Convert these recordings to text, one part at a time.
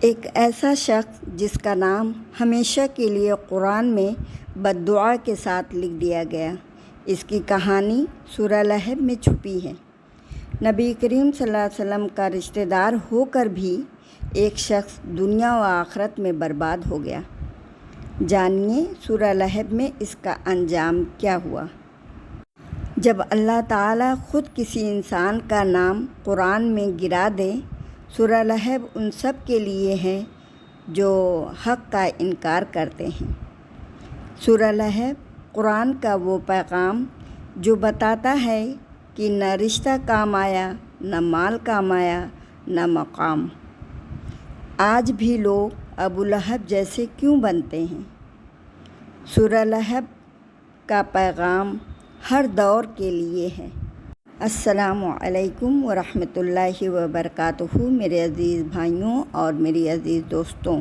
ایک ایسا شخص جس کا نام ہمیشہ کے لیے قرآن میں بد دعا کے ساتھ لکھ دیا گیا۔ اس کی کہانی سورہ لہب میں چھپی ہے۔ نبی کریم صلی اللہ علیہ وسلم کا رشتہ دار ہو کر بھی ایک شخص دنیا و آخرت میں برباد ہو گیا۔ جانیے سورہ لہب میں اس کا انجام کیا ہوا۔ جب اللہ تعالیٰ خود کسی انسان کا نام قرآن میں گرا دے، سورہ لہب ان سب کے لیے ہے جو حق کا انکار کرتے ہیں۔ سورہ لہب قرآن کا وہ پیغام جو بتاتا ہے کہ نہ رشتہ کام آیا، نہ مال کام آیا، نہ مقام۔ آج بھی لوگ ابو لہب جیسے کیوں بنتے ہیں؟ سورہ لہب کا پیغام ہر دور کے لیے ہے۔ السلام علیکم ورحمۃ اللہ وبرکاتہ میرے عزیز بھائیوں اور میری عزیز دوستوں۔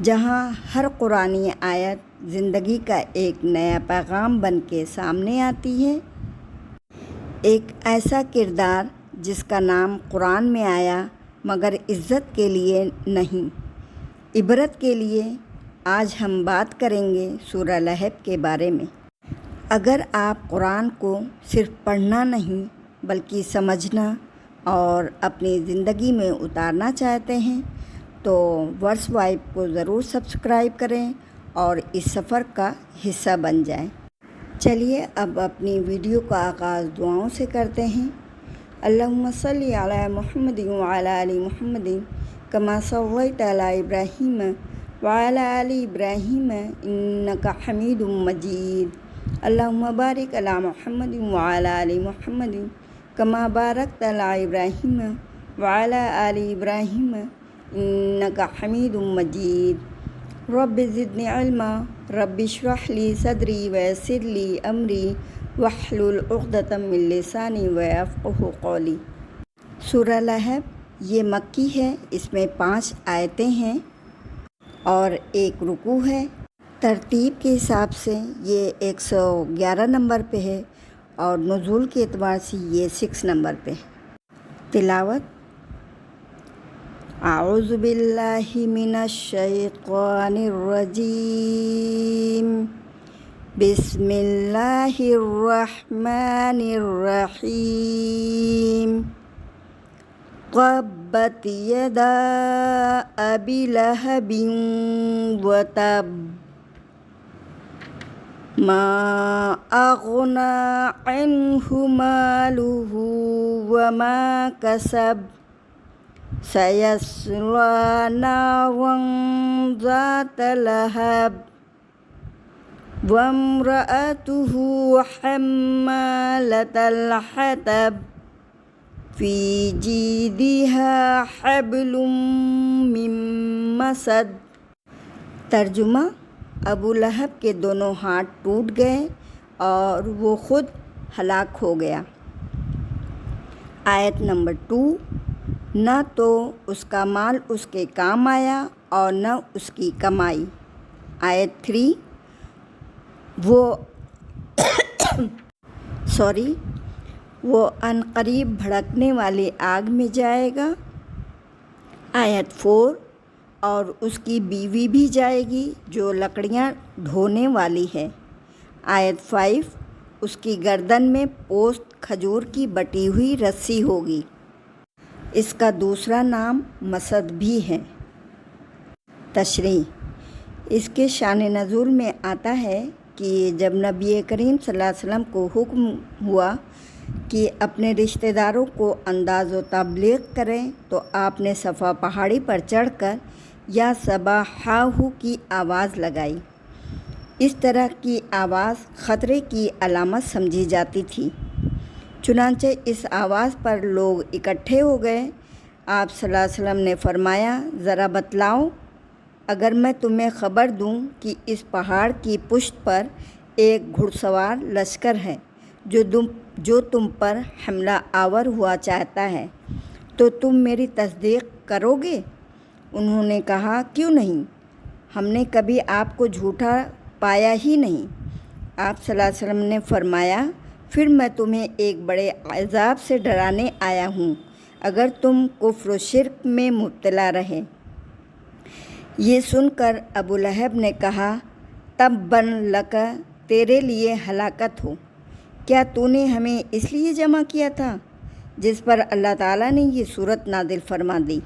جہاں ہر قرآنی آیت زندگی کا ایک نیا پیغام بن کے سامنے آتی ہے، ایک ایسا کردار جس کا نام قرآن میں آیا مگر عزت کے لیے نہیں، عبرت کے لیے، آج ہم بات کریں گے سورہ لہب کے بارے میں۔ اگر آپ قرآن کو صرف پڑھنا نہیں بلکہ سمجھنا اور اپنی زندگی میں اتارنا چاہتے ہیں تو ورس وائب کو ضرور سبسکرائب کریں اور اس سفر کا حصہ بن جائیں۔ چلیے اب اپنی ویڈیو کا آغاز دعاؤں سے کرتے ہیں۔ اللہم صلی علی محمد وعلی آل محمد کما صلیت علی ابراہیم وعلی آل ابراہیم انک حمید مجید۔ اللہم بارک علی محمد وعلی آل محمد کما بارکت علی ابراہیم وعلی آل ابراہیم انک حمید مجید۔ رب زدنی علما، رب اشرح لی صدری ویسر لی امری واحلل عقدۃ من لسانی یفقہوا قولی۔ سورہ لہب یہ مکی ہے، اس میں 5 آیتیں ہیں اور ایک رکوع ہے۔ ترتیب کے حساب سے یہ 111 نمبر پہ ہے اور نزول کے اعتبار سے یہ 6 نمبر پہ ہے۔ تلاوت: اعوذ باللہ من الشیطان الرجیم، بسم اللہ الرحمن الرحیم۔ تبت یدا ابی لہب وتب، ما اغنی عنہ مالہ وما کسب، سیصلی نارا ذات لہب وامرأتہ حمالۃ الحطب، فی جیدہا حبل من مسد۔ ترجمہ: ابو لہب کے دونوں ہاتھ ٹوٹ گئے اور وہ خود ہلاک ہو گیا۔ آیت نمبر 2، نہ تو اس کا مال اس کے کام آیا اور نہ اس کی کمائی۔ آیت 3، وہ عنقریب بھڑکنے والی آگ میں جائے گا۔ آیت 4، اور اس کی بیوی بھی جائے گی جو لکڑیاں ڈھونے والی ہے۔ آیت 5، اس کی گردن میں پوست کھجور کی بٹی ہوئی رسی ہوگی۔ اس کا دوسرا نام مسد بھی ہے۔ تشریح: اس کے شان نزول میں آتا ہے کہ جب نبی کریم صلی اللہ علیہ وسلم کو حکم ہوا کہ اپنے رشتہ داروں کو انداز و تبلیغ کریں تو آپ نے صفا پہاڑی پر چڑھ کر یا صباحہ کی آواز لگائی۔ اس طرح کی آواز خطرے کی علامت سمجھی جاتی تھی، چنانچہ اس آواز پر لوگ اکٹھے ہو گئے۔ آپ صلی اللہ علیہ وسلم نے فرمایا، ذرا بتلاؤ، اگر میں تمہیں خبر دوں کہ اس پہاڑ کی پشت پر ایک گھڑ سوار لشکر ہے جو تم پر حملہ آور ہوا چاہتا ہے تو تم میری تصدیق کرو گے؟ انہوں نے کہا، کیوں نہیں، ہم نے کبھی آپ کو جھوٹا پایا ہی نہیں۔ آپ صلی اللہ علیہ وسلم نے فرمایا، پھر میں تمہیں ایک بڑے عذاب سے ڈرانے آیا ہوں، اگر تم کفر و شرک میں مبتلا رہے۔ یہ سن کر ابو لہب نے کہا، تباً لک، تیرے لیے ہلاکت ہو، کیا تو نے ہمیں اس لیے جمع کیا تھا؟ جس پر اللہ تعالیٰ نے یہ صورت نازل فرما دی۔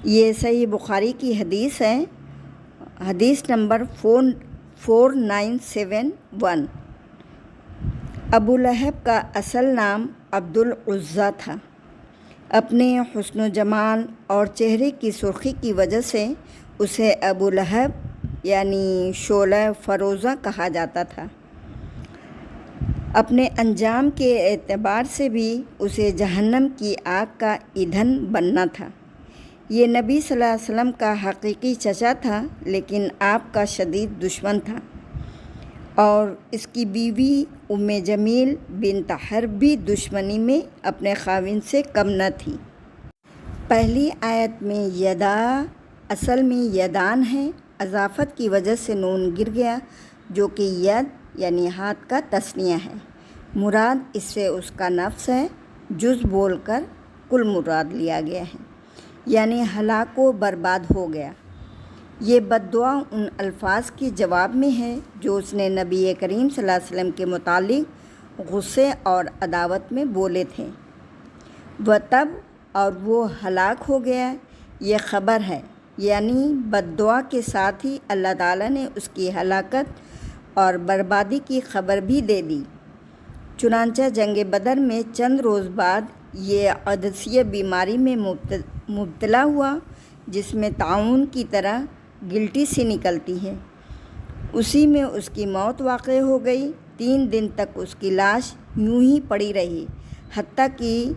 یہ صحیح بخاری کی حدیث ہے، حدیث نمبر 4971۔ ابو لہب کا اصل نام عبد العزیٰ تھا۔ اپنے حسن و جمال اور چہرے کی سرخی کی وجہ سے اسے ابو لہب یعنی شعلہ فروزہ کہا جاتا تھا۔ اپنے انجام کے اعتبار سے بھی اسے جہنم کی آگ کا ایندھن بننا تھا۔ یہ نبی صلی اللہ علیہ وسلم کا حقیقی چچا تھا، لیکن آپ کا شدید دشمن تھا، اور اس کی بیوی ام جمیل بنت حرب بھی دشمنی میں اپنے خاوند سے کم نہ تھی۔ پہلی آیت میں یدا اصل میں یدان ہے، اضافت کی وجہ سے نون گر گیا، جو کہ ید یعنی ہاتھ کا تثنیہ ہے۔ مراد اس سے اس کا نفس ہے، جز بول کر کل مراد لیا گیا ہے، یعنی ہلاک و برباد ہو گیا۔ یہ بد دعا ان الفاظ کے جواب میں ہے جو اس نے نبی کریم صلی اللہ علیہ وسلم کے متعلق غصے اور عداوت میں بولے تھے۔ وہ تب اور وہ ہلاک ہو گیا، یہ خبر ہے، یعنی بد دعا کے ساتھ ہی اللہ تعالیٰ نے اس کی ہلاکت اور بربادی کی خبر بھی دے دی۔ چنانچہ جنگ بدر میں چند روز بعد یہ عدسیہ بیماری میں مبتلا ہوا، جس میں طاعون کی طرح گلٹی سی نکلتی ہے۔ اسی میں اس کی موت واقع ہو گئی۔ 3 دن تک اس کی لاش یوں ہی پڑی رہی، حتیٰ کہ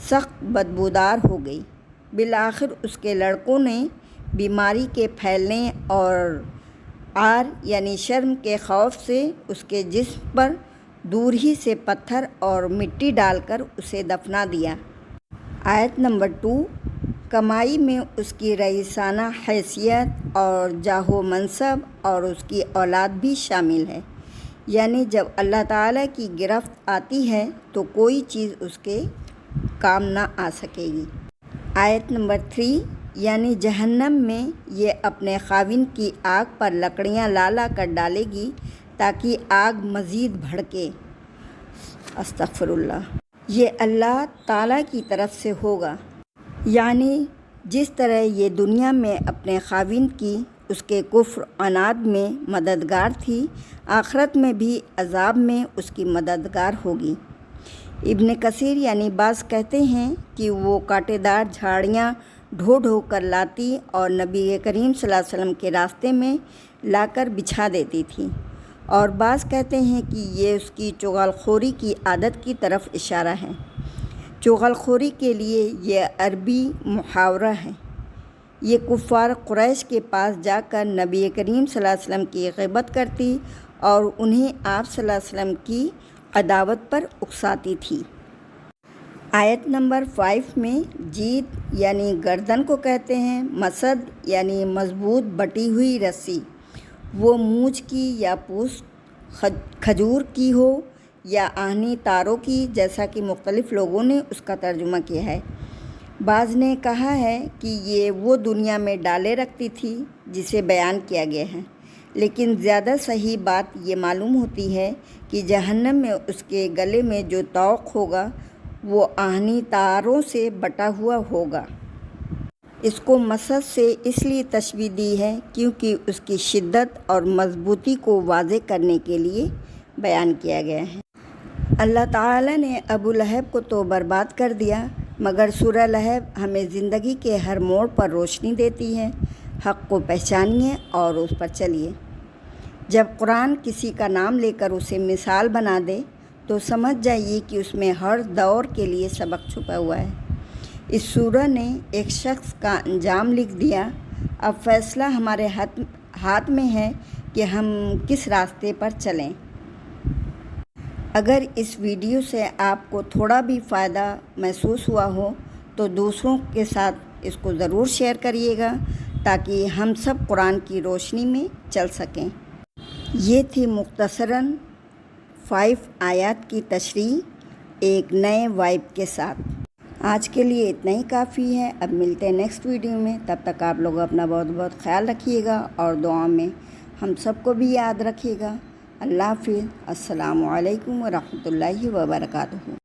سخت بدبودار ہو گئی۔ بالآخر اس کے لڑکوں نے بیماری کے پھیلنے اور عار یعنی شرم کے خوف سے اس کے جسم پر دور ہی سے پتھر اور مٹی ڈال کر اسے دفنا دیا۔ آیت نمبر 2، کمائی میں اس کی رئیسانہ حیثیت اور جاہ و منصب اور اس کی اولاد بھی شامل ہے، یعنی جب اللہ تعالیٰ کی گرفت آتی ہے تو کوئی چیز اس کے کام نہ آ سکے گی۔ آیت نمبر 3، یعنی جہنم میں یہ اپنے خاوند کی آگ پر لکڑیاں لا لا کر ڈالے گی تاکہ آگ مزید بھڑکے۔ استغفر اللہ۔ یہ اللہ تعالیٰ کی طرف سے ہوگا، یعنی جس طرح یہ دنیا میں اپنے خاوند کی اس کے کفر عناد میں مددگار تھی، آخرت میں بھی عذاب میں اس کی مددگار ہوگی۔ ابن کثیر یعنی بعض کہتے ہیں کہ وہ کانٹے دار جھاڑیاں ڈھو ڈھو کر لاتی اور نبی کریم صلی اللہ علیہ وسلم کے راستے میں لا کر بچھا دیتی تھی، اور بعض کہتے ہیں کہ یہ اس کی چغل خوری کی عادت کی طرف اشارہ ہے۔ چغل خوری کے لیے یہ عربی محاورہ ہے۔ یہ کفار قریش کے پاس جا کر نبی کریم صلی اللہ علیہ وسلم کی غیبت کرتی اور انہیں آپ صلی اللہ علیہ وسلم کی عداوت پر اکساتی تھی۔ آیت نمبر 5 میں جیت یعنی گردن کو کہتے ہیں، مسد یعنی مضبوط بٹی ہوئی رسی، وہ مونچھ کی یا پوست کھجور کی ہو یا آہنی تاروں کی، جیسا کہ مختلف لوگوں نے اس کا ترجمہ کیا ہے۔ بعض نے کہا ہے کہ یہ وہ دنیا میں ڈالے رکھتی تھی جسے بیان کیا گیا ہے، لیکن زیادہ صحیح بات یہ معلوم ہوتی ہے کہ جہنم میں اس کے گلے میں جو طوق ہوگا وہ آہنی تاروں سے بٹا ہوا ہوگا۔ اس کو مسد سے اس لیے تشبیہ دی ہے کیونکہ اس کی شدت اور مضبوطی کو واضح کرنے کے لیے بیان کیا گیا ہے۔ اللہ تعالیٰ نے ابو لہب کو تو برباد کر دیا، مگر سورہ لہب ہمیں زندگی کے ہر موڑ پر روشنی دیتی ہے۔ حق کو پہچانیے اور اس پر چلیے۔ جب قرآن کسی کا نام لے کر اسے مثال بنا دے تو سمجھ جائیے کہ اس میں ہر دور کے لیے سبق چھپا ہوا ہے۔ اس سورہ نے ایک شخص کا انجام لکھ دیا، اب فیصلہ ہمارے ہاتھ میں ہے کہ ہم کس راستے پر چلیں۔ اگر اس ویڈیو سے آپ کو تھوڑا بھی فائدہ محسوس ہوا ہو تو دوسروں کے ساتھ اس کو ضرور شیئر کریے گا تاکہ ہم سب قرآن کی روشنی میں چل سکیں۔ یہ تھی مختصراً 5 آیات کی تشریح ایک نئے وائب کے ساتھ۔ آج کے لیے اتنا ہی کافی ہے. اب ملتے ہیں نیکسٹ ویڈیو میں. تب تک آپ لوگ اپنا بہت بہت خیال رکھیے گا اور دعا میں ہم سب کو بھی یاد رکھیے گا. اللہ حافظ. السلام علیکم ورحمۃ اللہ وبرکاتہ.